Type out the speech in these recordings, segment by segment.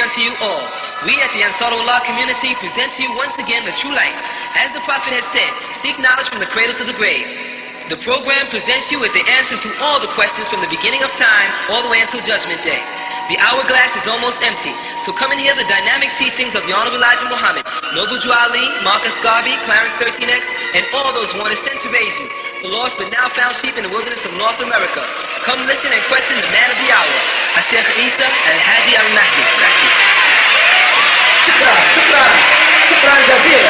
unto you all. We at the Ansarullah community present to you once again the true light. As the Prophet has said, seek knowledge from the cradle to the grave. The program presents you with the answers to all the questions from the beginning of time all the way until Judgment Day. The hourglass is almost empty, so come and hear the dynamic teachings of the Honorable Elijah Muhammad, Noble Drew Ali, Marcus Garvey, Clarence 13X, and all those who want to send to raise you, the lost but now found sheep in the wilderness of North America. Come listen and question the man of the hour, Sheikh Isa Al-Hadi Al-Mahdi. شكرا جزيلا.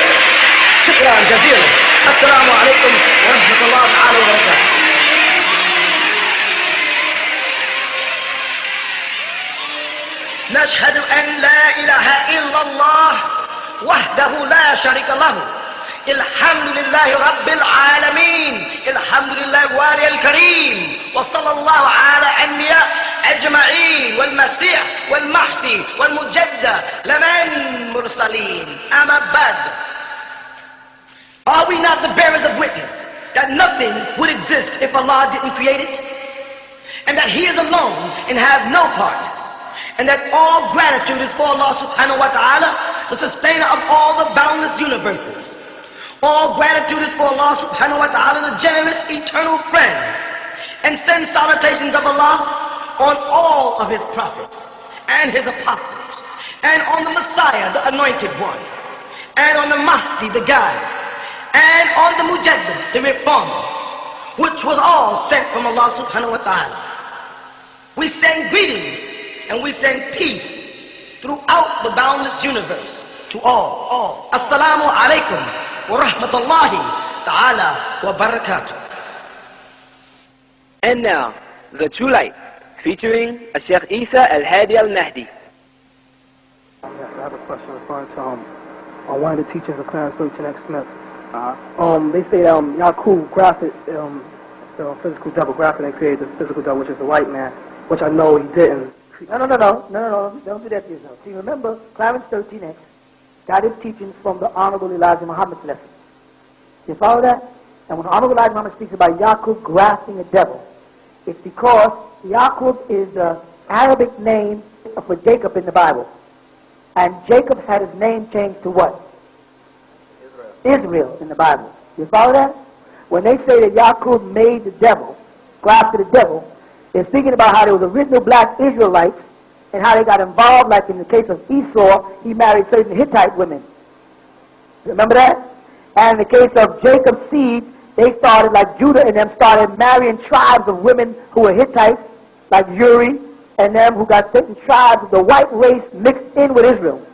شكرا جزيلا. السلام عليكم ورحمة الله تعالى وبركاته. نشهد أن لا إله إلا الله وحده لا شريك له. الحمد لله رب العالمين. الحمد لله الوالي الكريم. وصلى الله على أنبياء أجمعين والمسيح والمهدي والمجدد لمن مرسلين. أما بعد. Are we not the bearers of witness that nothing would exist if Allah didn't create it? And that He is alone and has no partners? And that all gratitude is for Allah subhanahu wa ta'ala, the sustainer of all the boundless universes. All gratitude is for Allah subhanahu wa ta'ala, the generous eternal friend. And send salutations of Allah on all of His prophets and His apostles, and on the Messiah, the anointed one, and on the Mahdi, the guide, and on the Mujaddid, the reformer, which was all sent from Allah subhanahu wa ta'ala. We send greetings and we send peace throughout the boundless universe to all. Assalamu alaikum wa rahmatullahi ta'ala wa barakatuh. And now, the true light, featuring Sheikh Isa Al-Hadi Al-Mahdi. Yes, I have a question referring to one of the teachings of Clarence 13X Smith. They say that Yaqub grafted the physical double, grafted and created the physical double, which is the white man, which I know he didn't. No, don't do that to yourself. See, remember, Clarence 13X got his teachings from the Honorable Elijah Muhammad's lesson. You follow that? And when the Honorable Elijah Muhammad speaks about Yaqub grafting a devil, it's because Yaqub is the Arabic name for Jacob in the Bible. And Jacob had his name changed to what? Israel in the Bible. You follow that? When they say that Yaqub made the devil, grafted the devil, they're speaking about how there was original black Israelites and how they got involved, like in the case of Esau, he married certain Hittite women. Remember that? And in the case of Jacob's seed, they started, like Judah and them, started marrying tribes of women who were Hittites, like Uri and them, who got certain tribes of the white race mixed in with Israel.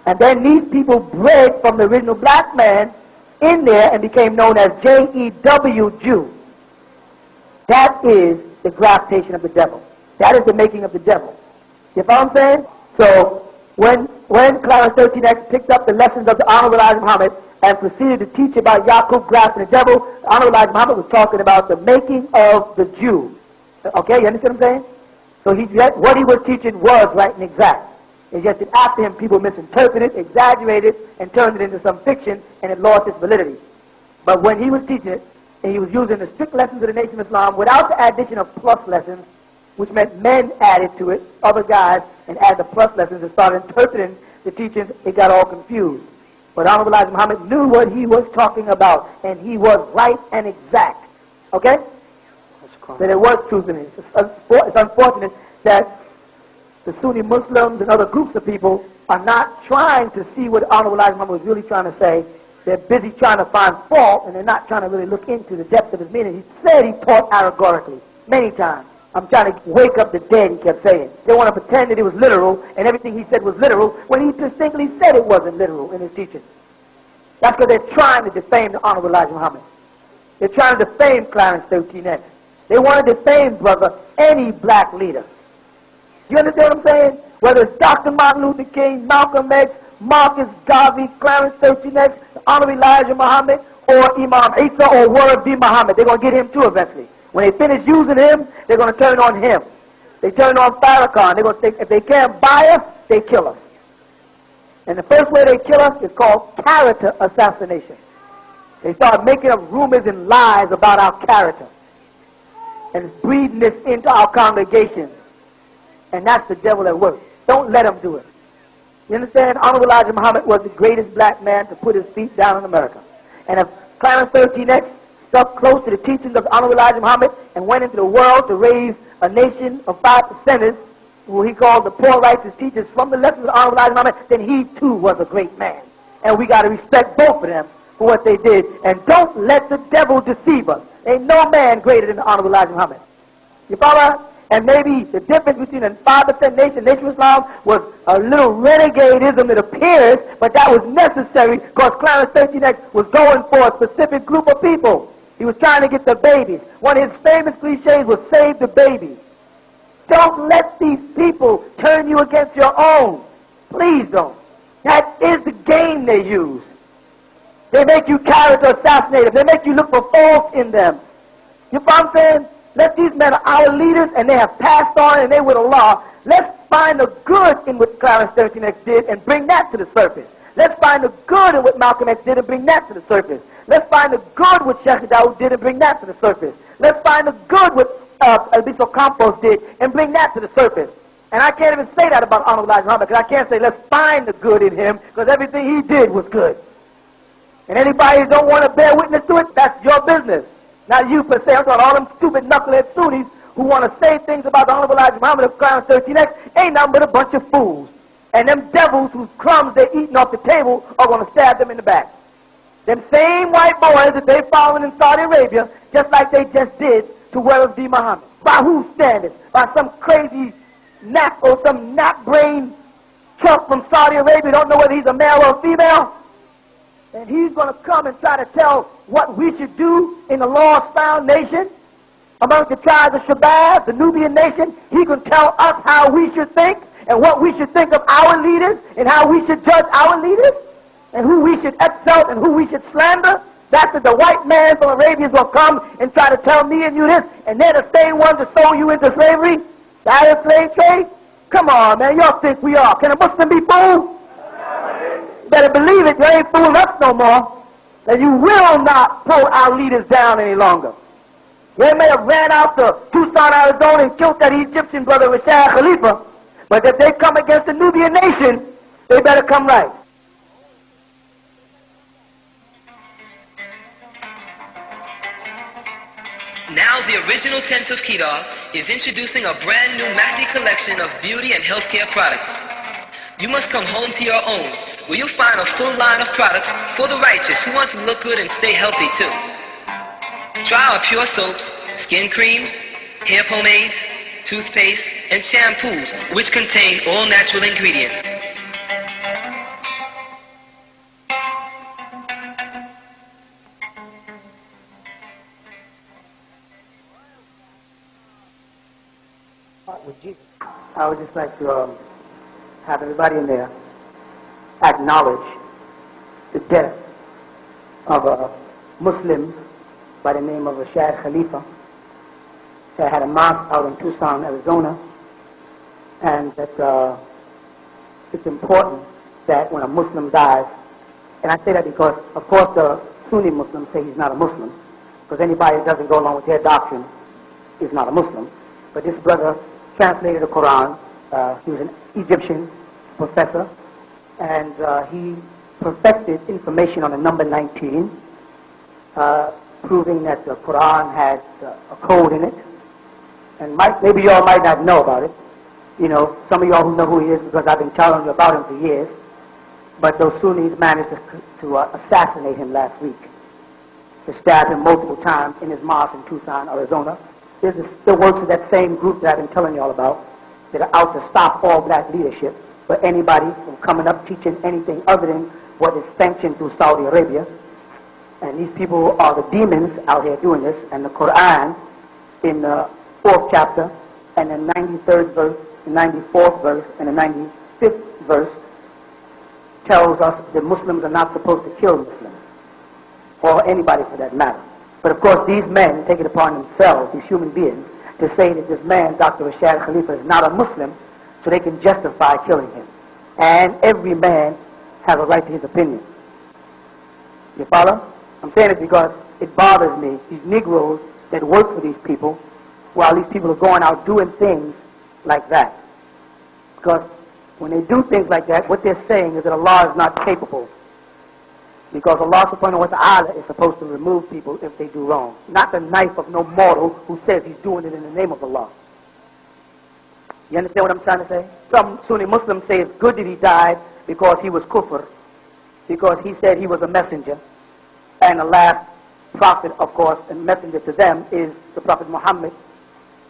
And then these people bred from the original black man in there and became known as J-E-W, Jew. That is the graftation of the devil. That is the making of the devil. You follow what I'm saying? So when Clarence 13X picked up the lessons of the Honorable Elijah Muhammad and proceeded to teach about Yaqub grafting the devil, the Honorable Elijah Muhammad was talking about the making of the Jew. Okay, you understand what I'm saying? So what he was teaching was right and exact. It's just that after him, people misinterpreted it, exaggerated it, and turned it into some fiction, and it lost its validity. But when he was teaching it, and he was using the strict lessons of the Nation of Islam without the addition of plus lessons, which meant men added to it, other guys, and added the plus lessons and started interpreting the teachings, it got all confused. But Honorable Elijah Muhammad knew what he was talking about, and he was right and exact. Okay? That it was truth in it. It's unfortunate that the Sunni Muslims and other groups of people are not trying to see what Honorable Elijah Muhammad was really trying to say. They're busy trying to find fault, and they're not trying to really look into the depth of his meaning. He said he taught allegorically many times. I'm trying to wake up the dead, he kept saying. They want to pretend that it was literal, and everything he said was literal, when he distinctly said it wasn't literal in his teaching. That's because they're trying to defame the Honorable Elijah Muhammad. They're trying to defame Clarence 13X. They want to defame, brother, any black leader. You understand what I'm saying? Whether it's Dr. Martin Luther King, Malcolm X, Marcus Garvey, Clarence 13X, Honorable Elijah Muhammad, or Imam Isa, or Word B. Muhammad. They're going to get him too eventually. When they finish using him, they're going to turn on him. They turn on Farrakhan. They're going to say, if they can't buy us, they kill us. And the first way they kill us is called character assassination. They start making up rumors and lies about our character and breeding this into our congregations. And that's the devil at work. Don't let them do it. You understand? Honorable Elijah Muhammad was the greatest black man to put his feet down in America. And if Clarence 13X stuck close to the teachings of Honorable Elijah Muhammad and went into the world to raise a nation of 5%ers, who he called the poor righteous teachers from the lessons of Honorable Elijah Muhammad, then he too was a great man. And we got to respect both of them for what they did. And don't let the devil deceive us. Ain't no man greater than the Honorable Elijah Muhammad. You follow? And maybe the difference between a 5% nation, Nation of Islam, was a little renegadeism, it appears, but that was necessary because Clarence 13X was going for a specific group of people. He was trying to get the babies. One of his famous cliches was save the babies. Don't let these people turn you against your own. Please don't. That is the game they use. They make you character assassinated. They make you look for faults in them. You know what I'm saying? Let these men are our leaders, and they have passed on, and they with Allah. Let's find the good in what Clarence 13X did and bring that to the surface. Let's find the good in what Malcolm X did and bring that to the surface. Let's find the good what Sheikh Dawood did and bring that to the surface. Let's find the good what Albiso Campos did and bring that to the surface. And I can't even say that about Honorable Elijah Muhammad because I can't say let's find the good in him because everything he did was good. And anybody who don't want to bear witness to it, that's your business. Not you per se. I'm talking all them stupid knucklehead Sunnis who want to say things about the Honorable Elijah Muhammad of Clarence 13X ain't nothing but a bunch of fools. And them devils whose crumbs they're eating off the table are going to stab them in the back. Them same white boys that they following in Saudi Arabia, just like they just did to Wells D. Muhammad. By whose standards? By some crazy nap or some nap brain chump from Saudi Arabia, don't know whether he's a male or a female? And he's going to come and try to tell what we should do in the lost-found nation among the tribes of Shabab, the Nubian nation. He can tell us how we should think and what we should think of our leaders and how we should judge our leaders and who we should exalt and who we should slander. That's what the white man from Arabia will come and try to tell me and you this, and they're the same ones that sold you into slavery, the Arab slave trade. Come on, man, y'all think we are. Can a Muslim be fooled? Better believe it, you ain't fooling us no more. That you will not pull our leaders down any longer. They may have ran out to Tucson, Arizona and killed that Egyptian brother Rashad Khalifa, but if they come against the Nubian nation, they better come right. Now the original Tents of Kedar is introducing a brand new Mahdi collection of beauty and healthcare products. You must come home to your own, where you'll find a full line of products for the righteous who want to look good and stay healthy too. Try our pure soaps, skin creams, hair pomades, toothpaste, and shampoos, which contain all natural ingredients. With Jesus. I would just like to have everybody in there acknowledge the death of a Muslim by the name of Rashad Khalifa that had a mosque out in Tucson, Arizona, and that it's important that when a Muslim dies, and I say that because, of course, the Sunni Muslims say he's not a Muslim, because anybody that doesn't go along with their doctrine is not a Muslim. But this brother translated the Quran. He was an Egyptian professor, and he perfected information on the number 19, proving that the Quran had a code in it. And maybe y'all might not know about it. You know, some of y'all who know who he is because I've been telling you about him for years. But those Sunnis managed to assassinate him last week. They stabbed him multiple times in his mosque in Tucson, Arizona. This is the works of that same group that I've been telling y'all about that are out to stop all black leadership for anybody from coming up teaching anything other than what is sanctioned through Saudi Arabia. And these people are the demons out here doing this. And the Quran in the 4th chapter and the 93rd verse, the 94th verse, and the 95th verse tells us that Muslims are not supposed to kill Muslims, or anybody for that matter. But of course these men take it upon themselves, these human beings, to say that this man, Dr. Rashad Khalifa, is not a Muslim, so they can justify killing him. And every man has a right to his opinion. You follow? I'm saying it because it bothers me, these Negroes that work for these people, while these people are going out doing things like that. Because When they do things like that, what they're saying is that Allah is not capable. Because Allah subhanahu wa ta'ala is supposed to remove people if they do wrong. Not the knife of no mortal who says he's doing it in the name of Allah. You understand what I'm trying to say? Some Sunni Muslims say it's good that he died because he was kufr, because he said he was a messenger. And the last prophet, of course, and messenger to them is the Prophet Muhammad,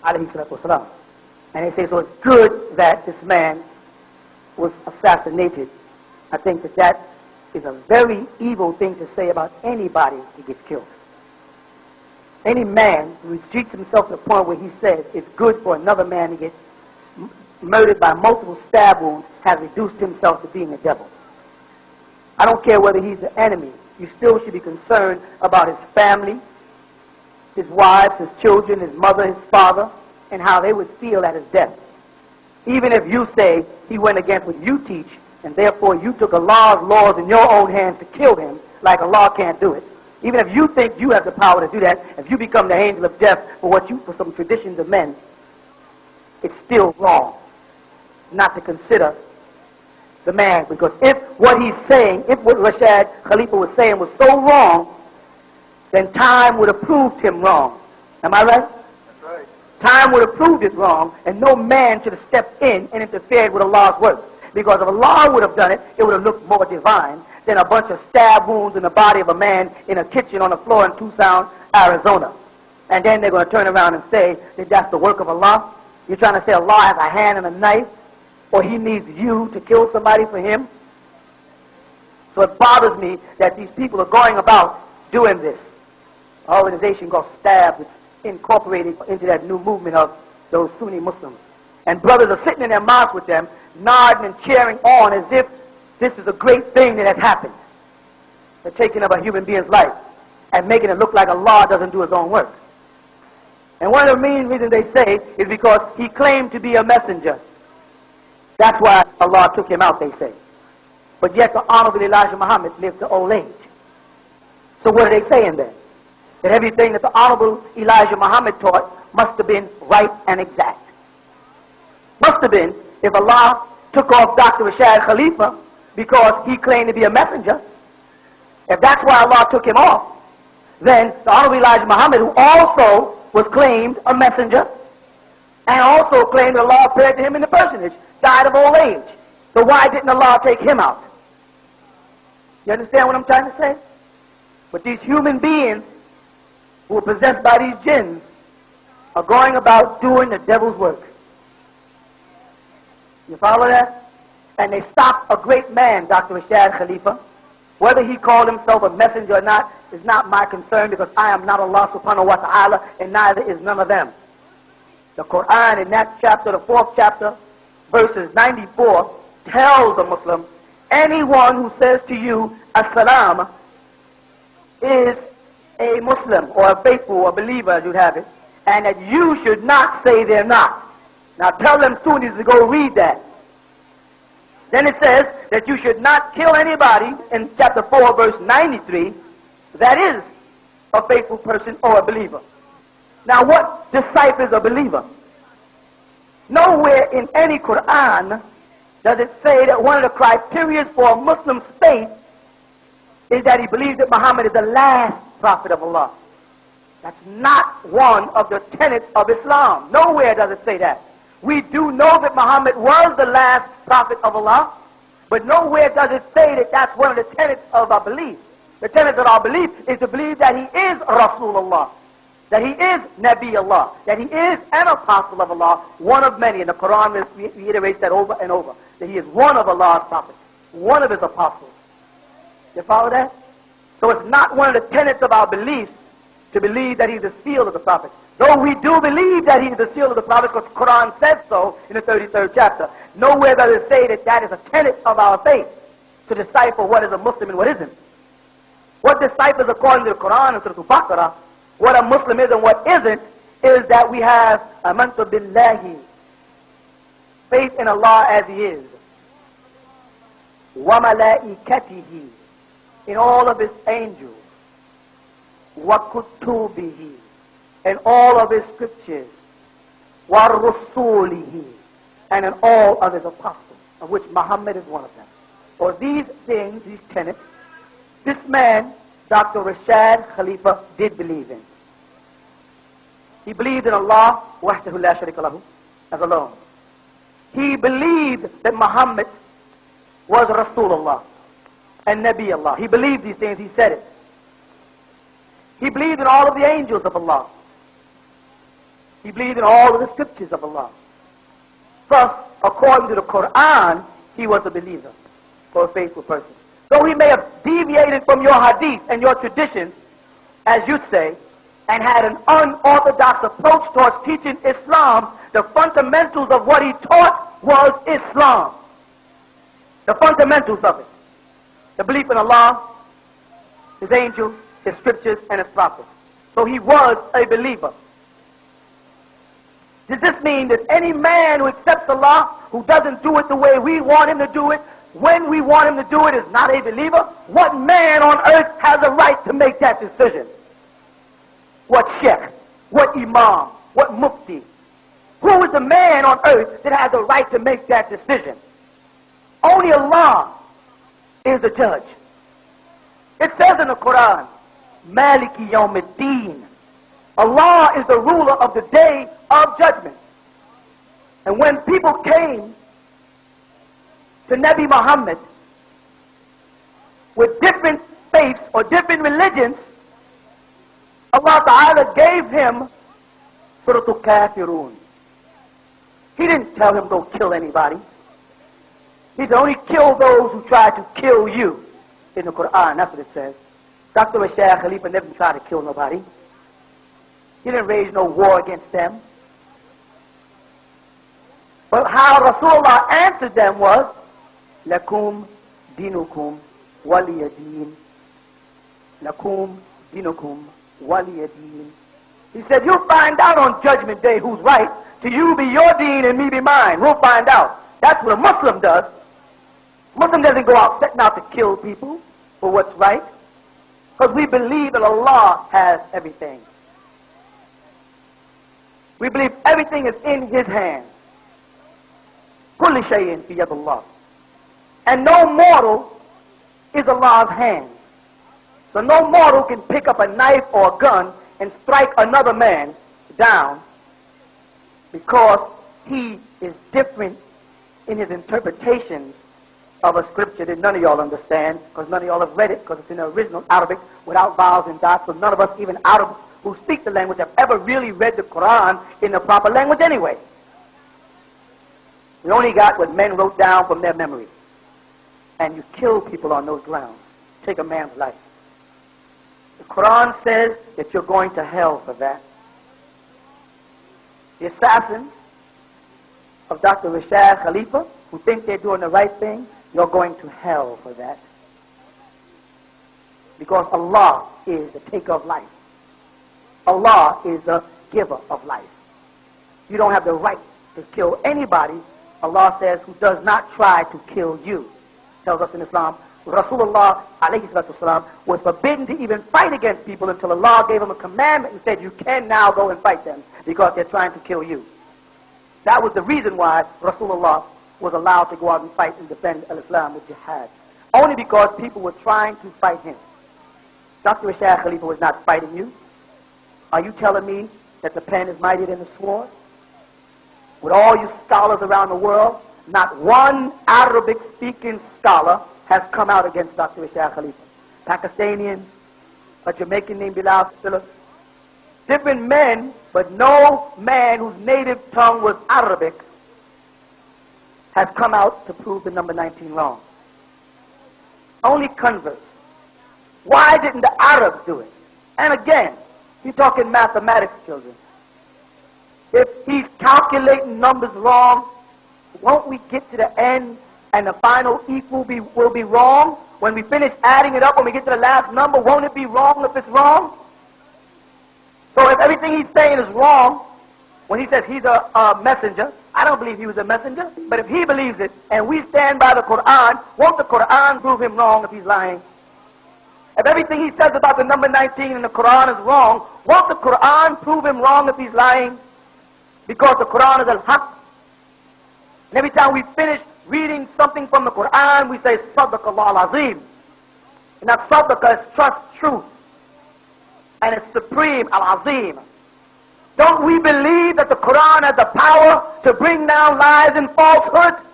alayhi salatu wasalam. And they say, so it's good that this man was assassinated. I think that that is a very evil thing to say about anybody who gets killed. Any man who restricts himself to the point where he says it's good for another man to get murdered by multiple stab wounds has reduced himself to being a devil. I don't care whether he's the enemy. You still should be concerned about his family, his wives, his children, his mother, his father, and how they would feel at his death. Even if you say he went against what you teach, and therefore you took Allah's laws in your own hands to kill him, like Allah can't do it. Even if you think you have the power to do that, if you become the angel of death for some traditions of men, it's still wrong not to consider the man. Because if what he's saying, if what Rashad Khalifa was saying was so wrong, then time would have proved him wrong. Am I right? That's right. Time would have proved it wrong, and no man should have stepped in and interfered with Allah's work. Because if Allah would have done it, it would have looked more divine than a bunch of stab wounds in the body of a man in a kitchen on the floor in Tucson, Arizona. And then they're going to turn around and say that that's the work of Allah. You're trying to say Allah has a hand and a knife, or he needs you to kill somebody for him? So it bothers me that these people are going about doing this. An organization called STAB is incorporated into that new movement of those Sunni Muslims. And brothers are sitting in their mosque with them, nodding and cheering on as if this is a great thing that has happened. The taking of a human being's life and making it look like Allah doesn't do his own work. And one of the main reasons they say is because he claimed to be a messenger. That's why Allah took him out, they say. But yet the Honorable Elijah Muhammad lived to old age. So what are they saying then? That everything that the Honorable Elijah Muhammad taught must have been right and exact. Must have been if Allah took off Dr. Rashad Khalifa because he claimed to be a messenger. If that's why Allah took him off, then the Honorable Elijah Muhammad, who also was claimed a messenger, and also claimed that Allah appeared to him in the personage, died of old age. So why didn't Allah take him out? You understand what I'm trying to say? But these human beings who are possessed by these jinns are going about doing the devil's work. You follow that? And they stopped a great man, Dr. Rashad Khalifa. Whether he called himself a messenger or not is not my concern, because I am not Allah subhanahu wa ta'ala, and neither is none of them. The Quran in that chapter, the 4th chapter, verses 94, tells a Muslim, anyone who says to you, As-salam, is a Muslim, or a faithful, or a believer, as you'd have it, and that you should not say they're not. Now tell them Sunnis to go read that. Then it says that you should not kill anybody in chapter 4, verse 93, that is a faithful person or a believer. Now what deciphers a believer? Nowhere in any Quran does it say that one of the criteria for a Muslim's faith is that he believes that Muhammad is the last prophet of Allah. That's not one of the tenets of Islam. Nowhere does it say that. We do know that Muhammad was the last prophet of Allah, but nowhere does it say that that's one of the tenets of our belief. The tenets of our belief is to believe that he is Rasulullah, that he is Nabi Allah, that he is an apostle of Allah, one of many. And the Quran reiterates that over and over, that he is one of Allah's prophets, one of his apostles. You follow that? So it's not one of the tenets of our beliefs to believe that he's the seal of the prophets. Though we do believe that he's the seal of the prophets, because the Quran says so in the 33rd chapter. Nowhere does it say that that is a tenet of our faith, to decipher what is a Muslim and what isn't. What deciphers according to the Quran and Surah Al-Baqarah what a Muslim is and what isn't, is that we have amantu billahi, faith in Allah as he is, wa malaikatihi, in all of his angels, wa kutubihi, and all of his scriptures, wa rusulihi, and in all of his apostles. of which Muhammad is one of them. Or these things, these tenets, this man, Dr. Rashad Khalifa, did believe in. He believed in Allah, wahdahu la sharika lahu, as alone. He believed that Muhammad was Rasulullah and Nabi Allah. He believed these things, he said it. He believed in all of the angels of Allah. He believed in all of the scriptures of Allah. Thus, according to the Quran, he was a believer or a faithful person. So he may have deviated from your hadith and your traditions, as you say, and had an unorthodox approach towards teaching Islam. The fundamentals of what he taught was Islam. The fundamentals of it. The belief in Allah, His angels, His scriptures, and His prophets. So he was a believer. Does this mean that any man who accepts Allah, who doesn't do it the way we want him to do it, when we want him to do it, is not a believer? What man on earth has a right to make that decision? What sheikh? What imam? What mufti? Who is the man on earth that has a right to make that decision? Only Allah is the judge. It says in the Quran, Maliki Yawmiddin. Allah is the ruler of the day of judgment. And when people came to Nabi Muhammad with different faiths or different religions, Allah Ta'ala gave him Surah Al-Kafirun. He didn't tell him go kill anybody. He said only kill those who try to kill you. In the Quran, that's what it says. Dr. Rashad Khalifa never tried to kill nobody. He didn't raise no war against them. But how Rasulullah answered them was, Lakum dinukum waliyadeen. Lakum dinukum waliyadeen. He said, you'll find out on Judgment Day who's right. To you be your deen and me be mine. We'll find out. That's what a Muslim does. Muslim doesn't go out setting out to kill people for what's right. Because we believe that Allah has everything. We believe everything is in His hands. Kulli shay'in fi yadillah. And no mortal is Allah's hand. So no mortal can pick up a knife or a gun and strike another man down because he is different in his interpretations of a scripture that none of y'all understand, because none of y'all have read it, because it's in the original Arabic without vowels and dots, so none of us, even Arabs who speak the language, have ever really read the Quran in the proper language anyway. We only got what men wrote down from their memory. And you kill people on those grounds. Take a man's life. The Quran says that you're going to hell for that. The assassins of Dr. Rashad Khalifa, who think they're doing the right thing, you're going to hell for that. Because Allah is the taker of life. Allah is the giver of life. You don't have the right to kill anybody, Allah says, who does not try to kill you. Tells us in Islam, Rasulullah ﷺ was forbidden to even fight against people until Allah gave him a commandment and said, you can now go and fight them because they're trying to kill you. That was the reason why Rasulullah was allowed to go out and fight and defend al-Islam with jihad. Only because people were trying to fight him. Dr. Rashad Khalifa was not fighting you. Are you telling me that the pen is mightier than the sword? With all you scholars around the world, not one Arabic-speaking scholar has come out against Dr. Rashad Khalifa. Pakistanians, a Jamaican named Bilal Phillips, different men, but no man whose native tongue was Arabic has come out to prove the number 19 wrong. Only converts. Why didn't the Arabs do it? And again, you're talking mathematics, children. If he's calculating numbers wrong, won't we get to the end and the final equal will be wrong? When we finish adding it up, when we get to the last number, won't it be wrong if it's wrong? So if everything he's saying is wrong, when he says he's a messenger, I don't believe he was a messenger, but if he believes it and we stand by the Quran, won't the Quran prove him wrong if he's lying? If everything he says about the number 19 in the Quran is wrong, won't the Quran prove him wrong if he's lying? Because the Quran is al-Haq. And every time we finish reading something from the Quran, we say, Sadaqallah al-Azim. And that Sadaqah is trust, truth. And it's supreme, al-Azim. Don't we believe that the Quran has the power to bring down lies and falsehood?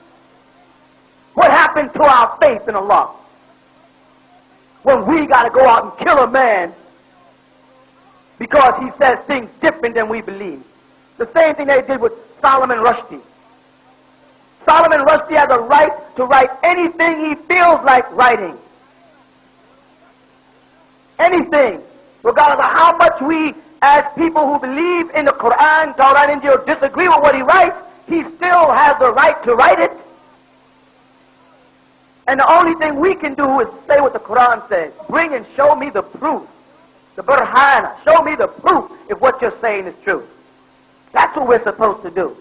What happened to our faith in Allah when we got to go out and kill a man because he says things different than we believe? The same thing they did with Solomon Rushdie. Solomon Rushdie has a right to write anything he feels like writing. Anything. Regardless of how much we, as people who believe in the Quran, Torah, and Injil, disagree with what he writes, he still has the right to write it. And the only thing we can do is say what the Quran says. Bring and show me the proof. The burhana. Show me the proof if what you're saying is true. That's what we're supposed to do.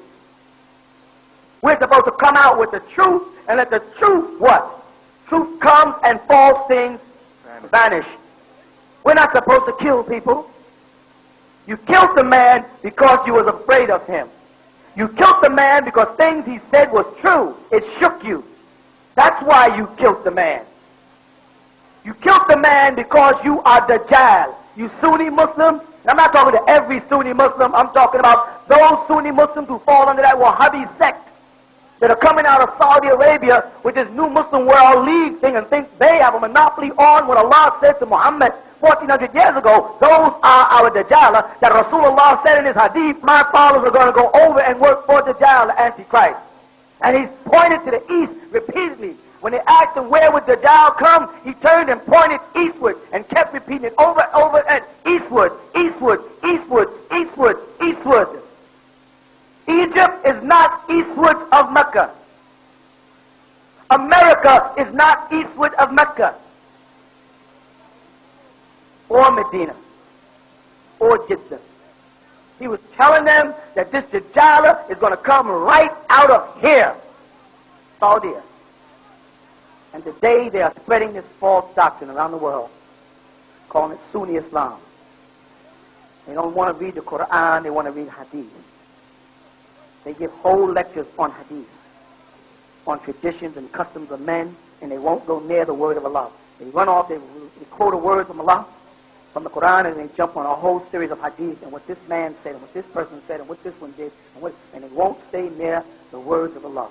We're supposed to come out with the truth and let the truth what? Truth comes and false things vanish. We're not supposed to kill people. You killed the man because you was afraid of him. You killed the man because things he said was true. It shook you. That's why you killed the man. You killed the man because you are Dajjal. You Sunni Muslims, and I'm not talking to every Sunni Muslim, I'm talking about those Sunni Muslims who fall under that Wahhabi sect that are coming out of Saudi Arabia with this new Muslim World League thing and think they have a monopoly on what Allah said to Muhammad 1400 years ago. Those are our Dajjal that Rasulullah said in his hadith, my followers are going to go over and work for Dajjal, the Antichrist. And he's pointed to the east repeatedly. When they asked him where would Dajjal come, he turned and pointed eastward and kept repeating it over and over and eastward, eastward, eastward, eastward, eastward. Egypt is not eastward of Mecca. America is not eastward of Mecca or Medina or Jeddah. He was telling them that this Dajjal is going to come right out of here, Saudi. And today they are spreading this false doctrine around the world, calling it Sunni Islam. They don't want to read the Quran, they want to read Hadith. They give whole lectures on Hadith, on traditions and customs of men, and they won't go near the word of Allah. They run off, they quote a word from Allah, from the Quran, and they jump on a whole series of Hadith, and what this man said, and what this person said, and what this one did, and they won't stay near the words of Allah.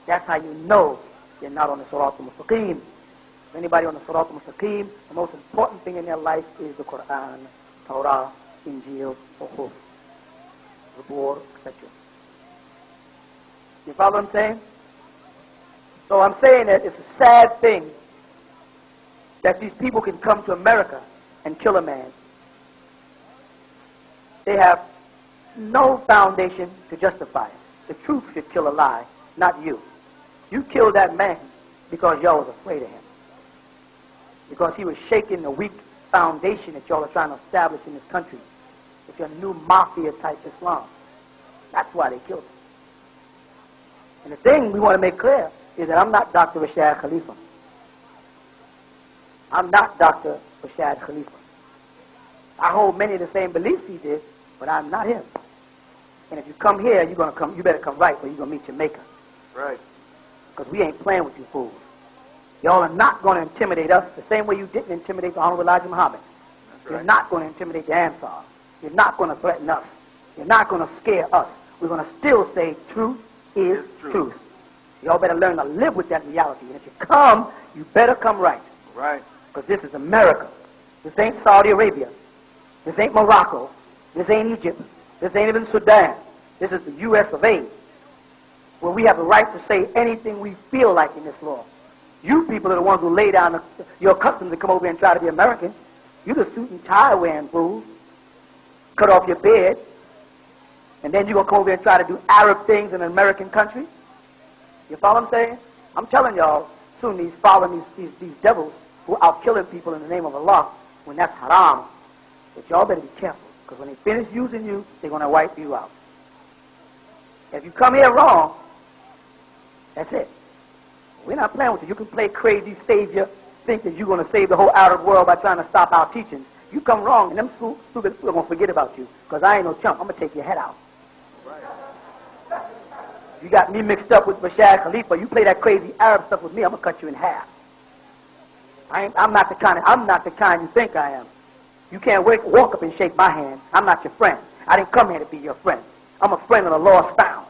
That's how you know they're not on the Surat al-Mustaqim. If anybody on the Surat al-Mustaqim, the most important thing in their life is the Quran, Torah, Injil, Ukhuf, Zabur, etc. You follow what I'm saying? So I'm saying that it's a sad thing that these people can come to America and kill a man. They have no foundation to justify it. The truth should kill a lie, not you. You killed that man because y'all was afraid of him. Because he was shaking the weak foundation that y'all are trying to establish in this country. It's your new mafia-type Islam. That's why they killed him. And the thing we want to make clear is that I'm not Dr. Rashad Khalifa. I'm not Dr. Rashad Khalifa. I hold many of the same beliefs he did, but I'm not him. And if you come here, you better come right, or you're going to meet your maker. Right. Because we ain't playing with you fools. Y'all are not going to intimidate us the same way you didn't intimidate the Honorable Elijah Muhammad. That's right. You're not going to intimidate the Ansar. You're not going to threaten us. You're not going to scare us. We're going to still say truth is truth. Y'all better learn to live with that reality. And if you come, you better come right. Right. Because this is America. This ain't Saudi Arabia. This ain't Morocco. This ain't Egypt. This ain't even Sudan. This is the U.S. of A., where we have the right to say anything we feel like in this law. You people are the ones who lay down your customs and come over here and try to be American. You the suit and tie wearing fools. Cut off your beard. And then you're going to come over here and try to do Arab things in an American country. You follow what I'm saying? I'm telling y'all, soon these following these devils who are out killing people in the name of Allah, when that's haram. But y'all better be careful, because when they finish using you, they're going to wipe you out. If you come here wrong, that's it. We're not playing with you. You can play crazy savior, think that you're going to save the whole Arab world by trying to stop our teachings. You come wrong, and them stupid people are going to forget about you, because I ain't no chump. I'm going to take your head out. Right. you got me mixed up with Rashad Khalifa, you play that crazy Arab stuff with me, I'm going to cut you in half. I'm not the kind you think I am. You can't walk up and shake my hand. I'm not your friend. I didn't come here to be your friend. I'm a friend of the lost found.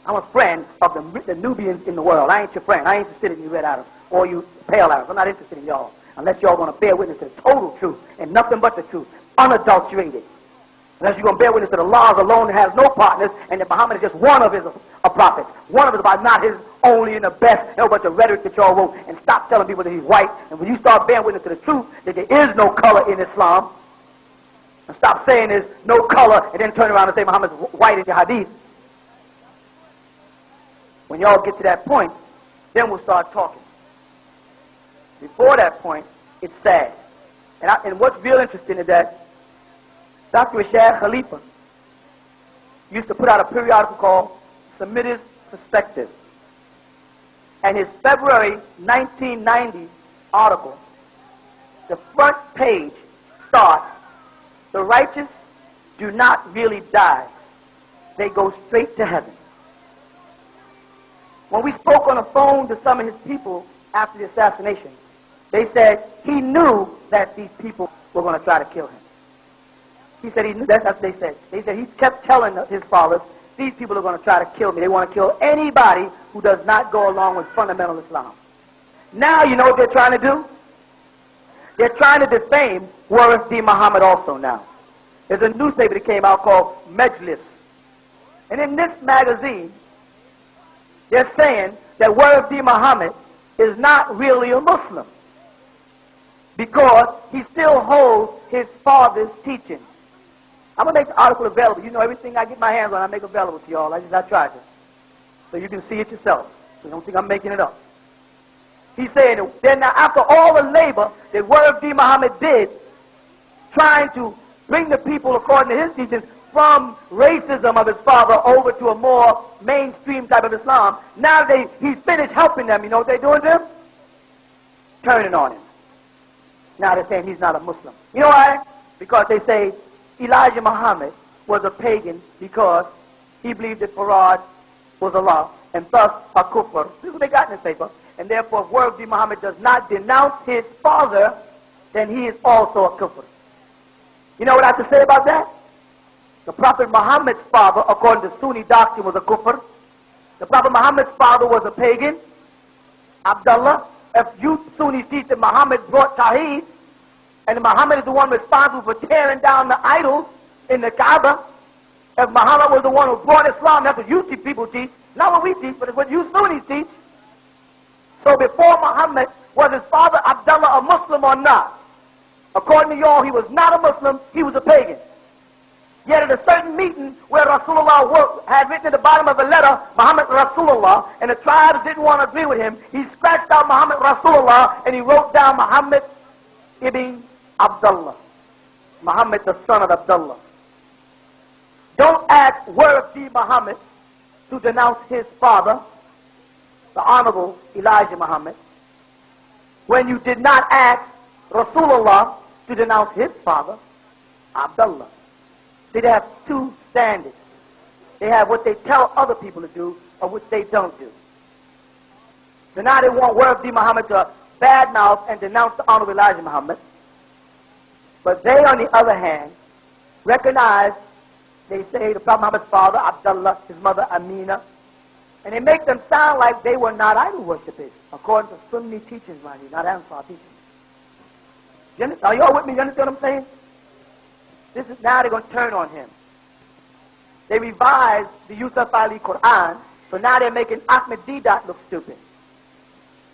I'm a friend of the Nubians in the world. I ain't your friend. I ain't interested in you red Arabs or you pale Arabs. I'm not interested in y'all unless y'all going to bear witness to the total truth and nothing but the truth, unadulterated. Unless you're going to bear witness to the laws alone that has no partners and that Muhammad is just one of his prophets, one of his, but not his only and the best, no bunch of rhetoric that y'all wrote, and stop telling people that he's white. And when you start bearing witness to the truth that there is no color in Islam, and stop saying there's no color and then turn around and say Muhammad's white in your hadith. When y'all get to that point, then we'll start talking. Before that point, it's sad. And what's real interesting is that Dr. Rashad Khalifa used to put out a periodical called Semitic Perspective. And his February 1990 article, the front page starts, "The righteous do not really die. They go straight to heaven." When we spoke on the phone to some of his people after the assassination, they said he knew that these people were going to try to kill him. He said he knew, that's what they said. They said he kept telling his followers, these people are going to try to kill me. They want to kill anybody who does not go along with fundamental Islam. Now you know what they're trying to do? They're trying to defame Warith D. Muhammad also now. There's a newspaper that came out called Majlis. And in this magazine, they're saying that Warith D. Muhammad is not really a Muslim because he still holds his father's teachings. I'm going to make the article available. You know, everything I get my hands on, I make available to y'all. I tried to. So you can see it yourself. So don't think I'm making it up. He's saying that then now after all the labor that Warith D. Muhammad did, trying to bring the people, according to his teachings, from racism of his father over to a more mainstream type of Islam, now he's finished helping them. You know what they're doing to him? Turning on him. Now they're saying he's not a Muslim. You know why? Because they say Elijah Muhammad was a pagan because he believed that Farad was Allah, and thus a kufr. This is what they got in this paper. And therefore, if Warith D. Muhammad does not denounce his father, then he is also a kufr. You know what I have to say about that? The Prophet Muhammad's father, according to Sunni doctrine, was a kufr. The Prophet Muhammad's father was a pagan, Abdullah. If you Sunnis teach that Muhammad brought Tawheed, and Muhammad is the one responsible for tearing down the idols in the Kaaba, if Muhammad was the one who brought Islam, that's what you people teach, not what we teach, but it's what you Sunnis teach. So before Muhammad, was his father Abdullah a Muslim or not? According to y'all, he was not a Muslim, he was a pagan. Yet at a certain meeting where Rasulullah had written at the bottom of a letter, Muhammad Rasulullah, and the tribes didn't want to agree with him, he scratched out Muhammad Rasulullah and he wrote down Muhammad ibn Abdullah. Muhammad the son of Abdullah. Don't ask Warith D. Muhammad to denounce his father, the Honorable Elijah Muhammad, when you did not ask Rasulullah to denounce his father, Abdullah. They have two standards. They have what they tell other people to do or what they don't do. So now they want Warith D. Muhammad to badmouth and denounce the Honorable Elijah Muhammad. But they, on the other hand, recognize, they say the Prophet Muhammad's father, Abdullah, his mother, Amina, and they make them sound like they were not idol worshippers, according to Sunni teachings, mind you, not Ansar teachings. Are you all with me? You understand what I'm saying? This is now they're going to turn on him. They revised the Yusuf Ali Quran, so now they're making Ahmed Deedat look stupid.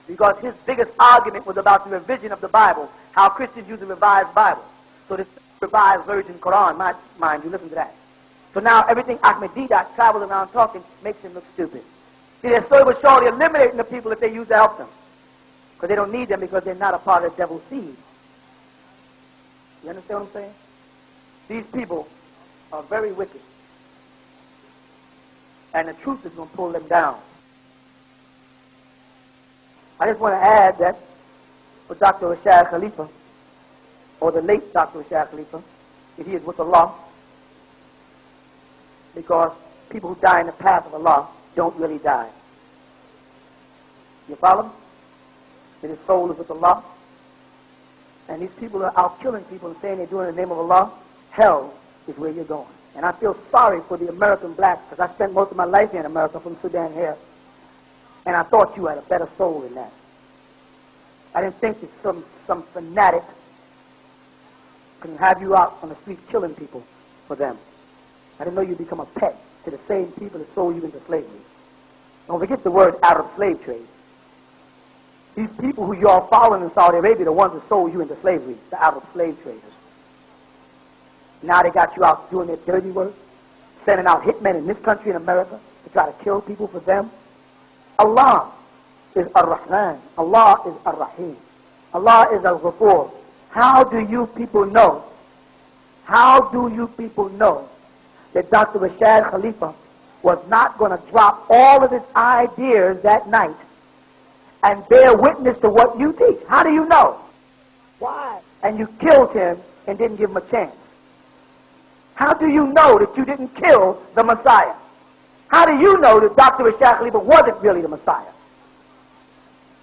Because his biggest argument was about the revision of the Bible, how Christians use the revised Bible. So this revised version Quran, mind you, listen to that. So now everything Ahmed Deedat travels around talking makes him look stupid. See, they're slowly but surely eliminating the people that they use to help them. Because they don't need them because they're not a part of the devil's seed. You understand what I'm saying? These people are very wicked. And the truth is going to pull them down. I just want to add that for Dr. Rashad Khalifa, or the late Dr. Rashad Khalifa, if he is with Allah, because people who die in the path of Allah, don't really die. You follow me? That his soul is with Allah. And these people are out killing people and saying they're doing it in the name of Allah. Hell is where you're going. And I feel sorry for the American blacks, because I spent most of my life here in America from Sudan here. And I thought you had a better soul than that. I didn't think that some fanatic can have you out on the street killing people for them. I didn't know you'd become a pet to the same people that sold you into slavery. Don't forget the word Arab slave trade. These people who you are following in Saudi Arabia are the ones that sold you into slavery, the Arab slave traders. Now they got you out doing their dirty work, sending out hitmen in this country in America to try to kill people for them. Allah is Ar-Rahman. Allah is Ar-Rahim. Allah is Al-Ghafur. How do you people know? How do you people know that Dr. Rashad Khalifa was not going to drop all of his ideas that night and bear witness to what you teach? How do you know? Why? And you killed him and didn't give him a chance. How do you know that you didn't kill the Messiah? How do you know that Dr. Rashad Khalifa wasn't really the Messiah?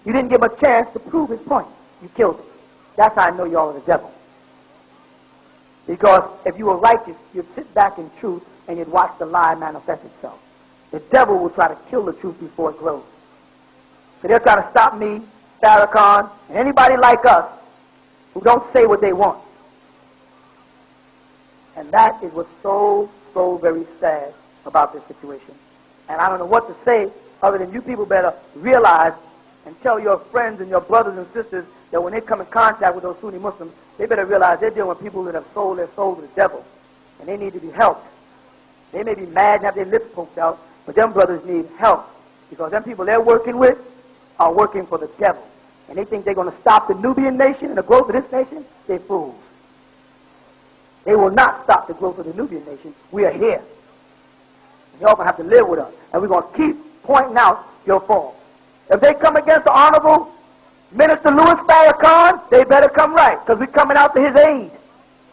You didn't give him a chance to prove his point. You killed him. That's how I know y'all are the devil. Because if you were righteous, you'd sit back in truth and you'd watch the lie manifest itself. The devil will try to kill the truth before it grows. So they'll try to stop me, Farrakhan, and anybody like us who don't say what they want. And that is what's so very sad about this situation. And I don't know what to say other than you people better realize and tell your friends and your brothers and sisters that when they come in contact with those Sunni Muslims, they better realize they're dealing with people that have sold their soul to the devil. And they need to be helped. They may be mad and have their lips poked out, but them brothers need help. Because them people they're working with are working for the devil. And they think they're going to stop the Nubian nation and the growth of this nation. They're fools. They will not stop the growth of the Nubian nation. We are here. And y'all going to have to live with us. And we're going to keep pointing out your faults. If they come against the Honorable Minister Louis Farrakhan, they better come right, because we're coming out to his aid.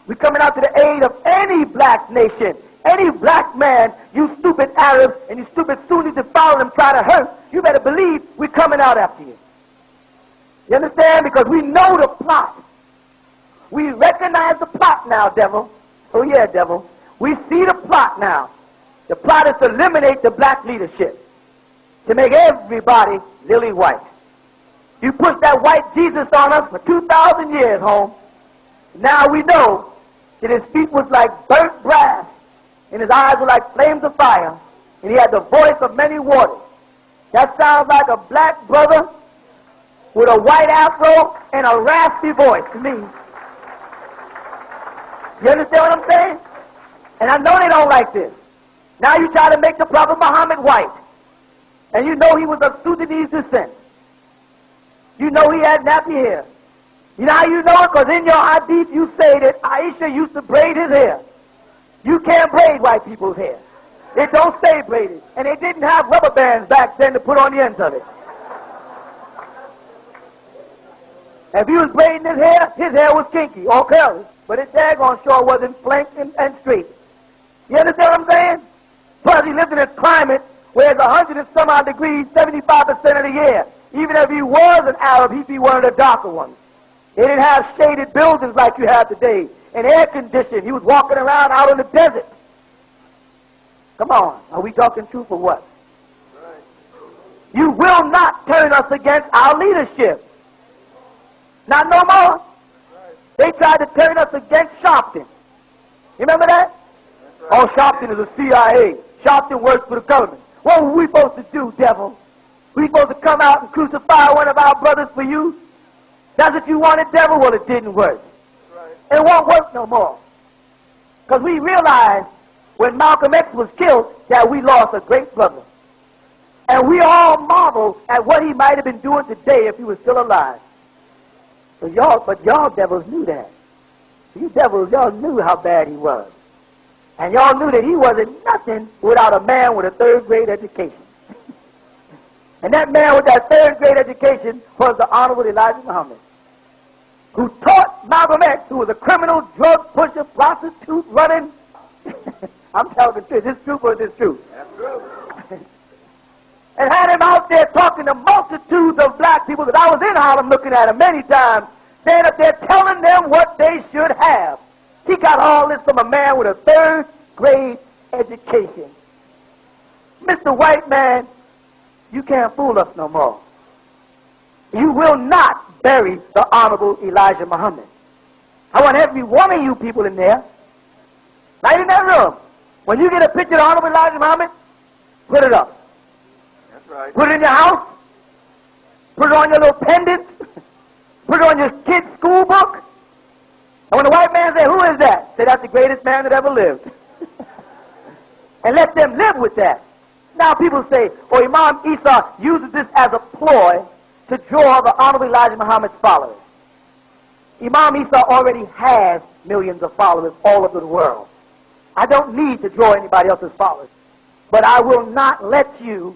We're coming out to the aid of any black nation, any black man, you stupid Arabs and you stupid Sunnis that follow them try to hurt. You better believe we're coming out after you. You understand? Because we know the plot. We recognize the plot now, devil. Oh yeah, devil. We see the plot now. The plot is to eliminate the black leadership, to make everybody lily white. You pushed that white Jesus on us for 2,000 years, home. Now we know that his feet was like burnt brass, and his eyes were like flames of fire, and he had the voice of many waters. That sounds like a black brother with a white afro and a raspy voice to me. You understand what I'm saying? And I know they don't like this. Now you try to make the Prophet Muhammad white. And you know he was of Sudanese descent. You know he had nappy hair. You know how you know it? Because in your hadith you say that Aisha used to braid his hair. You can't braid white people's hair. It don't stay braided. And they didn't have rubber bands back then to put on the ends of it. If he was braiding his hair was kinky or curly. But his daggone sure wasn't flanked and straight. You understand what I'm saying? Plus he lived in a climate where it's 100 and some odd degrees 75% of the year. Even if he was an Arab, he'd be one of the darker ones. They didn't have shaded buildings like you have today, and air conditioned. He was walking around out in the desert. Come on, are we talking truth or what? Right. You will not turn us against our leadership. Not no more. Right. They tried to turn us against Sharpton. You remember that? Right. Oh, Sharpton is a CIA. Sharpton works for the government. What were we supposed to do, devil? We supposed to come out and crucify one of our brothers for you? That's what you wanted, devil? Well, it didn't work. Right. It won't work no more. Because we realized when Malcolm X was killed that we lost a great brother. And we all marvel at what he might have been doing today if he was still alive. But y'all devils knew that. You devils, y'all knew how bad he was. And y'all knew that he wasn't nothing without a man with a third-grade education. And that man with that third-grade education was the Honorable Elijah Muhammad, who taught Malcolm X, who was a criminal, drug pusher, prostitute, running. I'm telling the truth. Is this truth or is this true? That's true. people, because I was in Harlem looking at them many times, stand up there telling them what they should have. He got all this from a man with a third-grade education. Mr. White Man, you can't fool us no more. You will not bury the Honorable Elijah Muhammad. I want every one of you people in there, right in that room, when you get a picture of the Honorable Elijah Muhammad, put it up. That's right. Put it in your house. Put it on your little pendant. Put it on your kid's school book. And when the white man says, who is that? Say, that's the greatest man that ever lived. And let them live with that. Now people say, oh, Imam Isa uses this as a ploy to draw the Honorable Elijah Muhammad's followers. Imam Isa already has millions of followers all over the world. I don't need to draw anybody else's followers. But I will not let you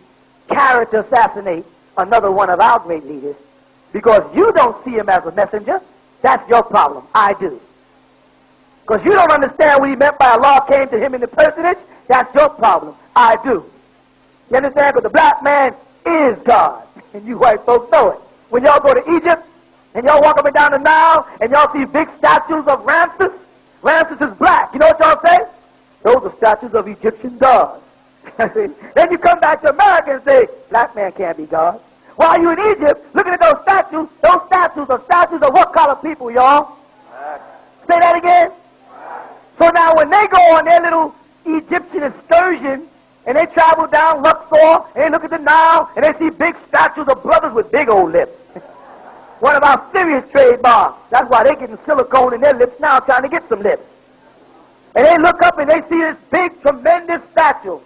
character assassinate another one of our great leaders because you don't see him as a messenger. That's your problem. I do. Because you don't understand what he meant by Allah came to him in the personage. That's your problem. I do. You understand? Because the black man is God. And you white folks know it. When y'all go to Egypt and y'all walk up and down the Nile and y'all see big statues of Ramses, Ramses is black. You know what y'all say? Those are statues of Egyptian gods. Then you come back to America and say, black man can't be God. While you in Egypt, looking at those statues are statues of what color people, y'all? Black. Say that again. Black. So now when they go on their little Egyptian excursion, and they travel down Luxor, and they look at the Nile, and they see big statues of brothers with big old lips. One of our serious trademarks. That's why they're getting silicone in their lips now trying to get some lips. And they look up and they see this big, tremendous statue.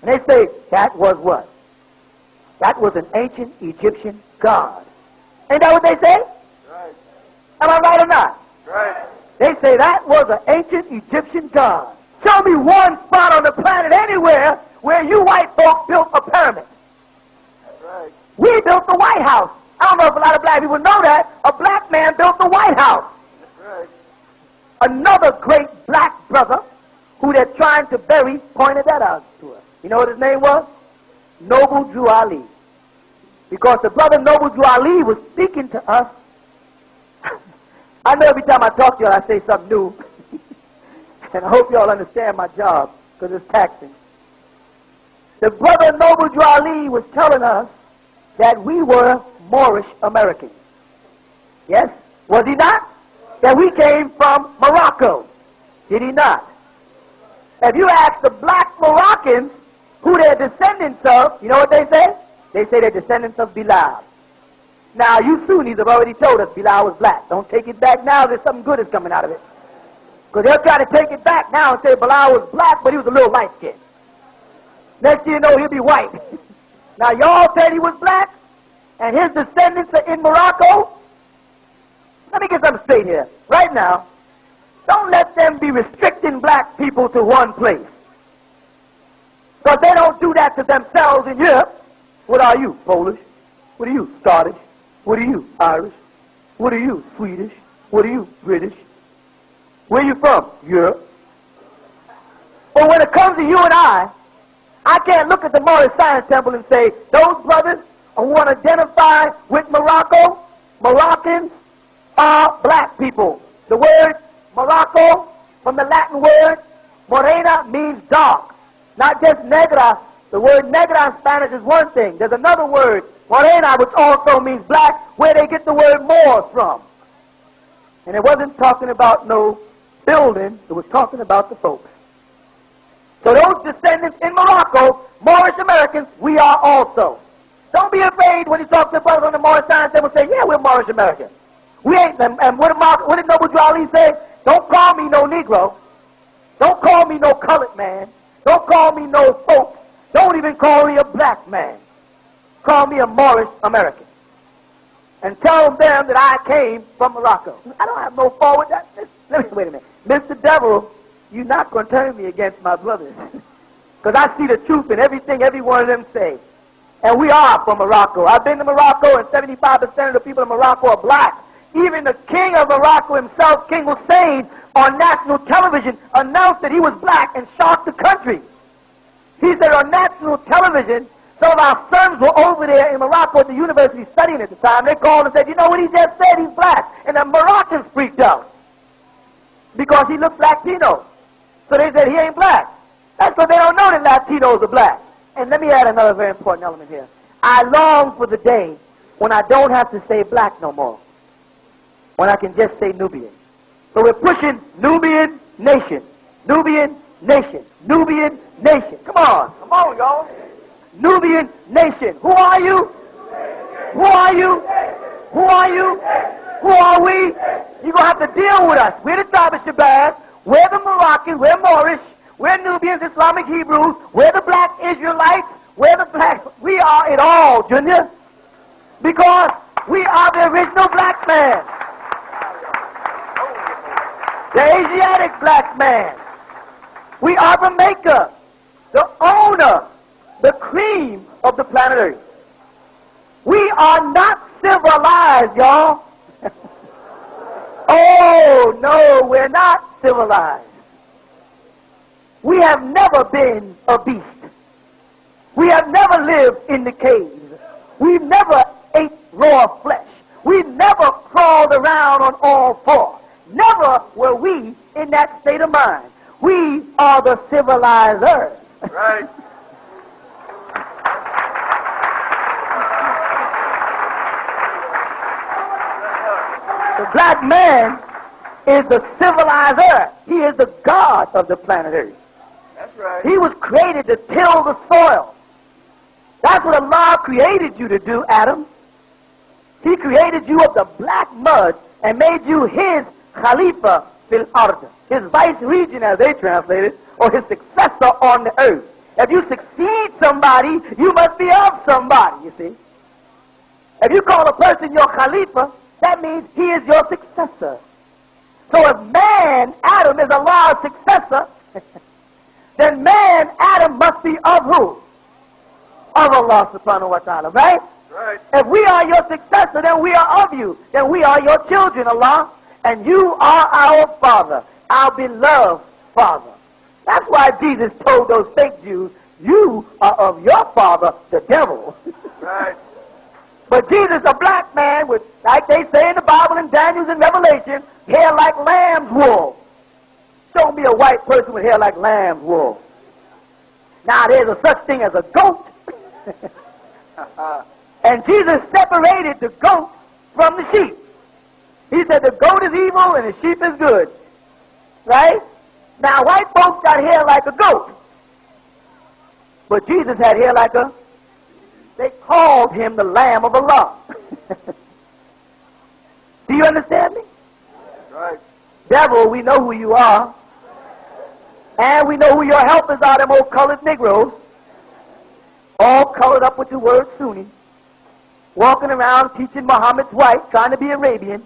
And they say, that was what? That was an ancient Egyptian god. Ain't that what they say? Right. Am I right or not? Right. They say that was an ancient Egyptian god. Show me one spot on the planet anywhere where you white folks built a pyramid. That's right. We built the White House. I don't know if a lot of black people know that. A black man built the White House. That's right. Another great black brother who they're trying to bury pointed that out to us. You know what his name was? Noble Drew Ali. Because the brother Noble Drew Ali was speaking to us. I know every time I talk to y'all I say something new. And I hope y'all understand my job because it's taxing. The brother Noble Drew Ali was telling us that we were Moorish Americans. Yes? Was he not? That we came from Morocco. Did he not? If you ask the black Moroccans who they're descendants of, you know what they say? They say they're descendants of Bilal. Now, you Sunnis have already told us Bilal was black. Don't take it back now. There's something good is coming out of it. Because they'll try to take it back now and say Bilal was black, but he was a little light-skinned. Next thing you know, he'll be white. Now, y'all said he was black, and his descendants are in Morocco. Let me get something straight here. Right now, don't let them be restricting black people to one place. Because they don't do that to themselves in Europe. What are you? Polish? What are you? Scottish? What are you? Irish? What are you? Swedish? What are you? British? Where are you from? Europe. But when it comes to you and I can't look at the Moorish Science Temple and say, those brothers who want to identify with Morocco, Moroccans are black people. The word Morocco, from the Latin word, morena, means dark. Not just negra. The word negra in Spanish is one thing. There's another word, morena, which also means black, where they get the word Moor from. And it wasn't talking about no building, it was talking about the folks. So those descendants in Morocco, Moorish Americans, we are also. Don't be afraid when you talk to brothers on the Moorish Science, they will say, yeah, we're Moorish Americans. We ain't them. And what did Noble Drew Ali say? Don't call me no Negro. Don't call me no colored man. Don't call me no folk. Don't even call me a black man. Call me a Moorish American. And tell them that I came from Morocco. I don't have no fault with that. Wait a minute. Mr. Devil, you're not going to turn me against my brothers. Because I see the truth in everything every one of them say. And we are from Morocco. I've been to Morocco, and 75% of the people in Morocco are black. Even the king of Morocco himself, King Hussein, on national television announced that he was black and shocked the country. He said on national television, Some of our sons were over there in Morocco at the university studying at the time. They called and said, you know what he just said? He's black. And the Moroccans freaked out because he looked Latino. So they said he ain't black. That's because they don't know that Latinos are black. And let me add another very important element here. I long for the day when I don't have to say black no more. When I can just say Nubian. So we're pushing Nubian nation. Nubian nation. Nubian nation. Come on, y'all. Nubian nation. Who are you? Who are you? Who are you? Who are we? You're going to have to deal with us. We're the tribe of Shabazz. We're the Moroccans. We're Moorish. We're Nubians, Islamic Hebrews. We're the black Israelites. We're the black. We are it all, Junior. Because we are the original black man. The Asiatic black man. We are the maker, the owner, the cream of the planet Earth. We are not civilized, y'all. Oh, no, we're not civilized. We have never been a beast. We have never lived in the caves. We've never ate raw flesh. We've never crawled around on all fours. Never were we in that state of mind. We are the civilizers. Right. The black man is the civilizer. He is the god of the planet Earth. That's right. He was created to till the soil. That's what Allah created you to do, Adam. He created you of the black mud and made you his Khalifa fil ard, his vice regent, as they translate it, or his successor on the earth. If you succeed somebody, you must be of somebody, you see. If you call a person your Khalifa, that means he is your successor. So if man, Adam, is Allah's successor, then man, Adam, must be of who? Of Allah subhanahu wa ta'ala, right? Right. If we are your successor, then we are of you. Then we are your children, Allah. And you are our Father, our beloved Father. That's why Jesus told those fake Jews, you are of your father, the devil. Right. But Jesus, a black man with, like they say in the Bible and Daniel's and Revelation, hair like lamb's wool. Show me a white person with hair like lamb's wool. Now there's a such thing as a goat. And Jesus separated the goat from the sheep. He said the goat is evil and the sheep is good. Right? Now white folks got hair like a goat. But Jesus had hair like a, they called him the Lamb of Allah. Do you understand me? Right. Devil, we know who you are. And we know who your helpers are, them old colored Negroes. All colored up with the word Sunni. Walking around teaching Muhammad's wife, trying to be Arabian.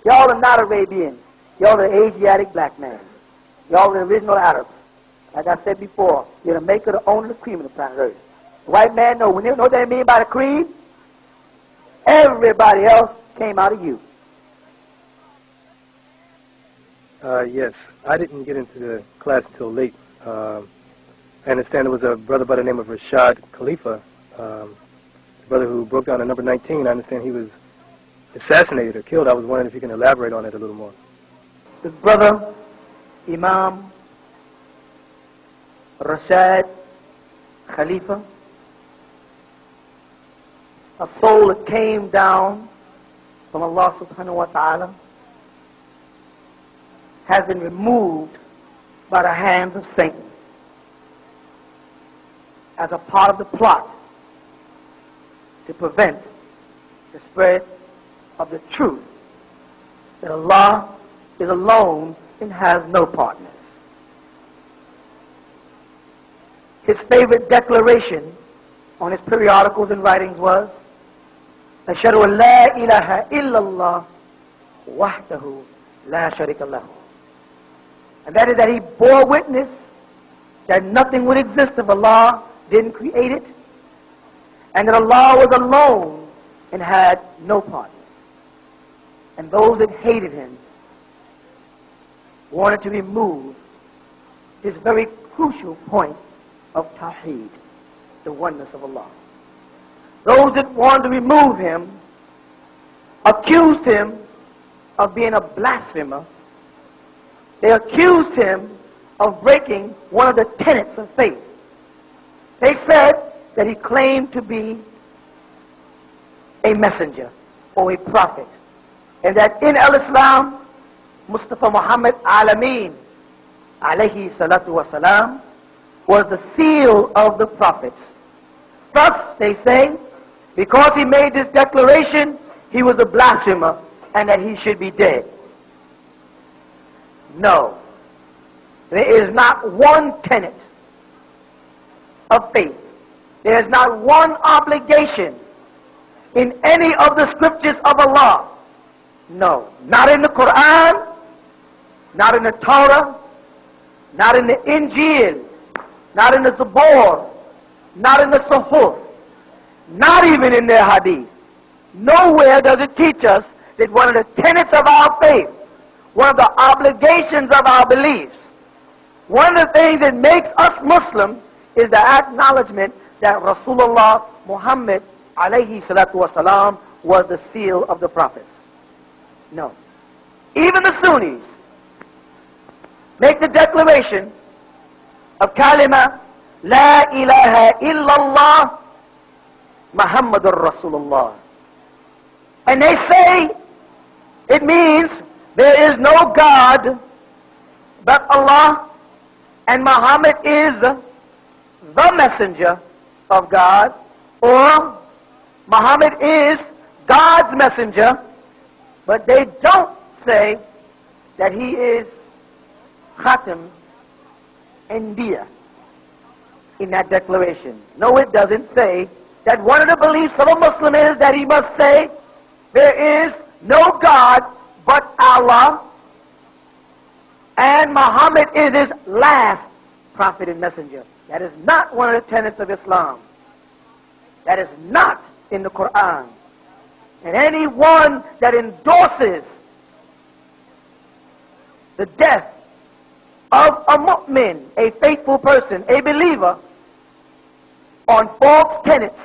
Y'all are not Arabian. Y'all are the Asiatic black man. Y'all are the original Arabs. Like I said before, you're the maker, the owner, the cream of the planet Earth. The white man know. When you know what they mean by the cream, everybody else came out of you. Yes, I didn't get into the class until late. I understand there was a brother by the name of Rashad Khalifa, the brother who broke down at number 19. I understand he was assassinated or killed. I was wondering if you can elaborate on it a little more. His brother, Imam Rashad Khalifa, a soul that came down from Allah subhanahu wa ta'ala, has been removed by the hands of Satan as a part of the plot to prevent the spread of the truth that Allah is alone and has no partners. His favorite declaration on his periodicals and writings was, Ashhadu an la ilaha illallah wahdahu la sharika lahu. And that is that he bore witness that nothing would exist if Allah didn't create it, and that Allah was alone and had no partner. And those that hated him wanted to remove this very crucial point of Tawheed. the oneness of Allah. Those that wanted to remove him accused him of being a blasphemer. They accused him of breaking one of the tenets of faith. They said that he claimed to be a messenger or a prophet, and that in al-Islam, Mustafa Muhammad Alameen, alayhi salatu wasalam, was the seal of the prophets. Thus, they say, because he made this declaration, he was a blasphemer and that he should be dead. No. There is not one tenet of faith. There is not one obligation in any of the scriptures of Allah. No. Not in the Quran, not in the Torah, not in the Injil, not in the Zabur, not in the Suhuf, not even in their Hadith. Nowhere does it teach us that one of the tenets of our faith, one of the obligations of our beliefs, one of the things that makes us Muslim is the acknowledgement that Rasulullah Muhammad alayhi salatu wasalam was the seal of the prophets. No. Even the Sunnis make the declaration of kalima La ilaha illallah Muhammadur Rasulullah. And they say it means there is no God but Allah, and Muhammad is the messenger of God, or Muhammad is God's messenger, but they don't say that he is Khatam Anbiya in that declaration. No, it doesn't say that one of the beliefs of a Muslim is that he must say there is no God but Allah, and Muhammad is his last prophet and messenger. That is not one of the tenets of Islam. That is not in the Quran. And anyone that endorses the death of a mu'min, a faithful person, a believer, on false tenets,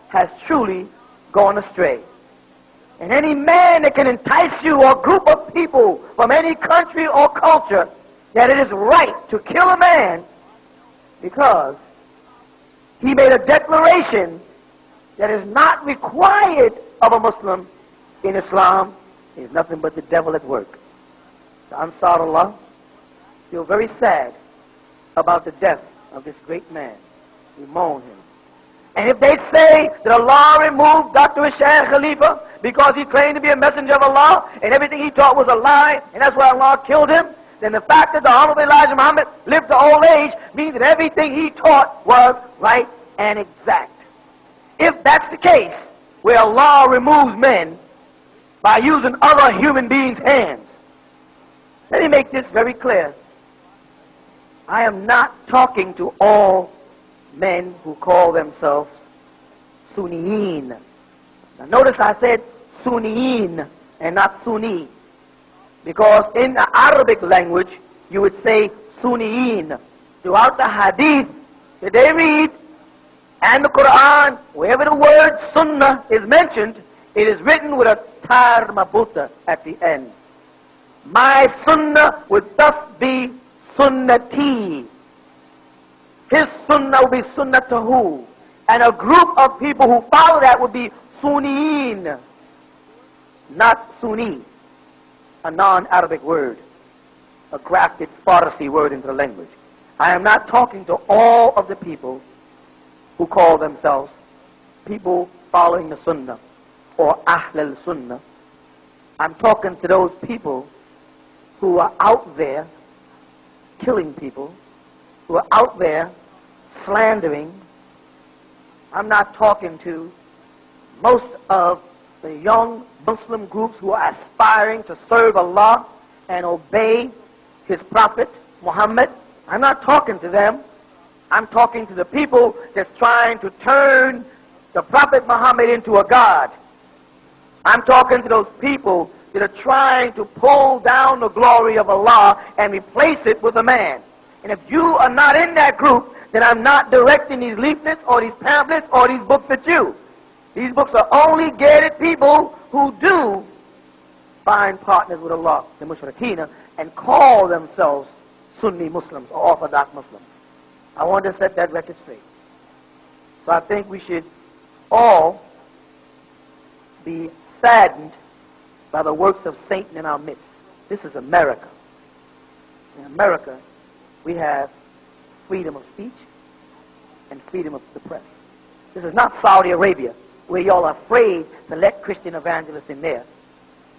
has truly gone astray. And any man that can entice you or group of people from any country or culture that it is right to kill a man because he made a declaration that is not required of a Muslim in Islam is nothing but the devil at work. The Ansarullah feel very sad about the death of this great man. We mourn him. And if they say that Allah removed Dr. Rashad Khalifa because he claimed to be a messenger of Allah and everything he taught was a lie and that's why Allah killed him, then the fact that the Honorable Elijah Muhammad lived to old age means that everything he taught was right and exact. If that's the case, where Allah removes men by using other human beings' hands, let me make this very clear. I am not talking to all men who call themselves Sunniyin. Now notice I said Sunniyin and not Sunni, because in the Arabic language you would say Sunniyin. Throughout the Hadith that they read and the Quran, wherever the word Sunnah is mentioned, it is written with a tar mabuta at the end. My Sunnah would thus be Sunnati. His Sunnah would be Sunnatahu. And a group of people who follow that would be Sunniyin, not Sunni, a non-Arabic word, a grafted Farsi word into the language. I am not talking to all of the people who call themselves people following the Sunnah or Ahl al-Sunnah. I'm talking to those people who are out there killing people, who are out there slandering. I'm not talking to most of the young Muslim groups who are aspiring to serve Allah and obey His Prophet Muhammad. I'm not talking to them. I'm talking to the people that's trying to turn the Prophet Muhammad into a god. I'm talking to those people that are trying to pull down the glory of Allah and replace it with a man. And if you are not in that group, then I'm not directing these leaflets or these pamphlets or these books at you. These books are only geared at people who do find partners with Allah, the mushrikeen, and call themselves Sunni Muslims or Orthodox Muslims. I want to set that record straight. So I think we should all be saddened by the works of Satan in our midst. This is America. In America, we have freedom of speech and freedom of the press. This is not Saudi Arabia, where y'all are afraid to let Christian evangelists in there.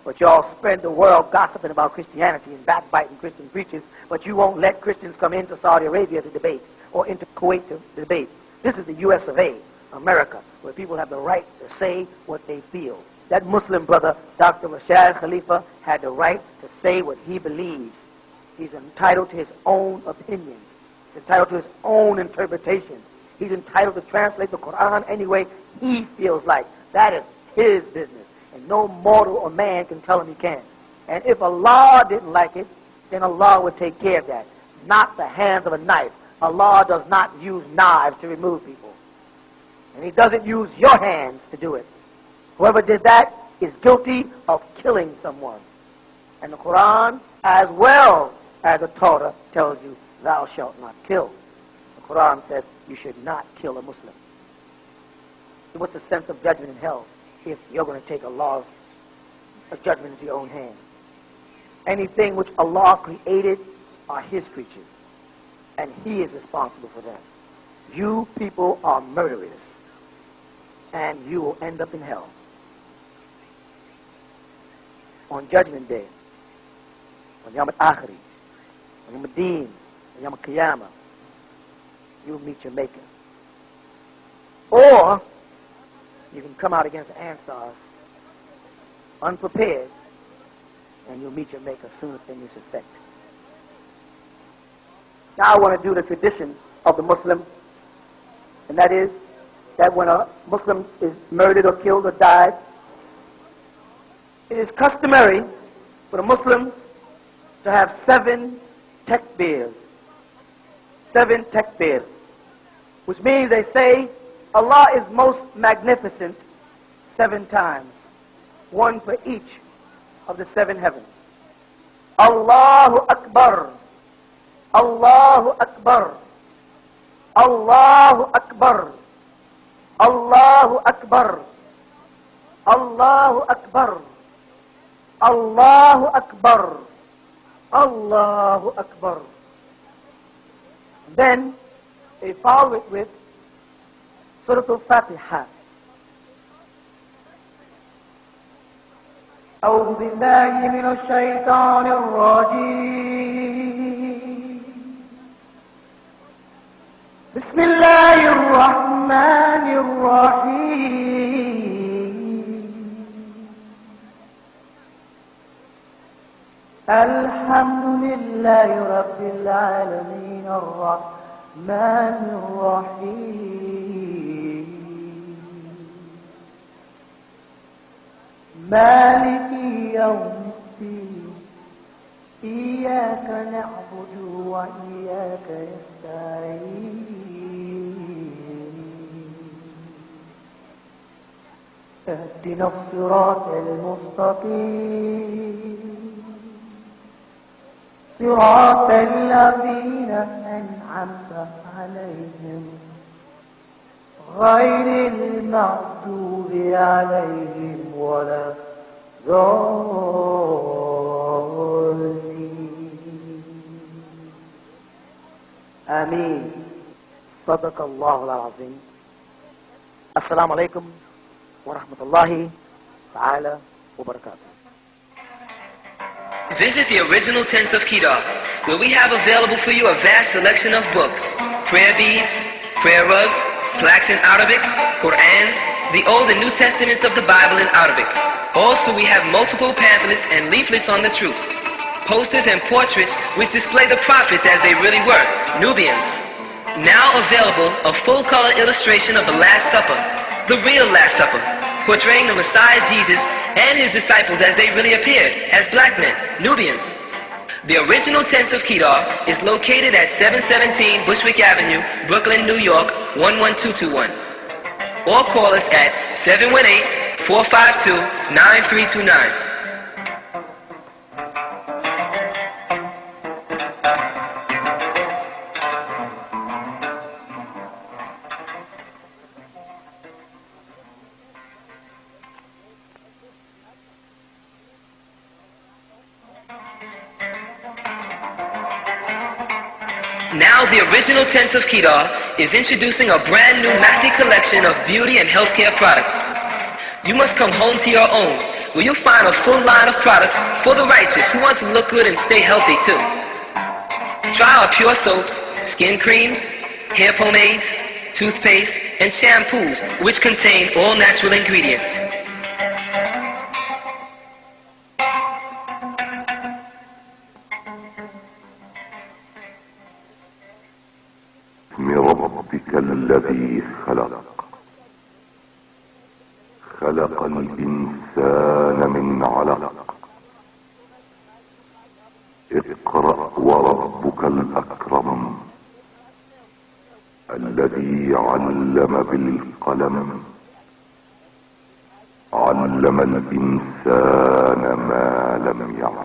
But y'all spread the world gossiping about Christianity and backbiting Christian preachers, but you won't let Christians come into Saudi Arabia to debate or into Kuwait to debate. This is the US of A, America, where people have the right to say what they feel. That Muslim brother, Dr. Rashad Khalifa, had the right to say what he believes. He's entitled to his own opinion. He's entitled to his own interpretation. He's entitled to translate the Quran any way he feels like. That is his business. And no mortal or man can tell him he can't. And if Allah didn't like it, then Allah would take care of that. Not the hands of a knife. Allah does not use knives to remove people. And He doesn't use your hands to do it. Whoever did that is guilty of killing someone. And the Quran, as well as the Torah, tells you, thou shalt not kill. The Quran says you should not kill a Muslim. So what's the sense of judgment in hell if you're going to take Allah's judgment into your own hands? Anything which Allah created are His creatures, and He is responsible for them. You people are murderers, and you will end up in hell. On Judgment Day, on Yom Al-Akhiri, on Yom Al-Din, on Yom Al-Qiyamah, you'll meet your Maker. Or you can come out against the Ansars unprepared, and you'll meet your Maker sooner than you suspect. Now I want to do the tradition of the Muslim, and that is that when a Muslim is murdered or killed or died, it is customary for the Muslims to have 7 takbirs. 7 takbirs. Which means they say, Allah is most magnificent 7 times. 1 for each of the 7 heavens. Allahu Akbar. Allahu Akbar. Allahu Akbar. Allahu Akbar. Allahu Akbar. Allahu Akbar. Allahu Akbar. Then they follow it with Surah Al-Fatiha. أعوذ بالله من الشيطان الرجيم. بسم الله الرحمن الرحيم. الحمد لله رب العالمين الرحمن الرحيم مالك يوم الدين إياك نعبد وإياك نستعين اهدنا الصراط المستقيم صراط الذين أنعمت عليهم غير المغضوب عليهم ولا الضالين آمين. صدق الله العظيم. السلام عليكم ورحمة الله تعالى وبركاته. Visit the original tents of Kedar, where we have available for you a vast selection of books, prayer beads, prayer rugs, plaques in Arabic, Qur'ans, the Old and New Testaments of the Bible in Arabic. Also, we have multiple pamphlets and leaflets on the truth, posters and portraits which display the prophets as they really were, Nubians. Now available, a full-color illustration of the Last Supper, the real Last Supper, portraying the Messiah Jesus and his disciples as they really appeared, as black men, Nubians. The original tents of Kedar is located at 717 Bushwick Avenue, Brooklyn, New York, 11221. Or call us at 718-452-9329. Now the original Tents of Kedar is introducing a brand new Mahdi collection of beauty and healthcare products. You must come home to your own, where you'll find a full line of products for the righteous who want to look good and stay healthy too. Try our pure soaps, skin creams, hair pomades, toothpaste, and shampoos, which contain all natural ingredients. باسم ربك الذي خلق الإنسان من علق اقرأ وربك الأكرم الذي علم بالقلم علم الإنسان ما لم يعلم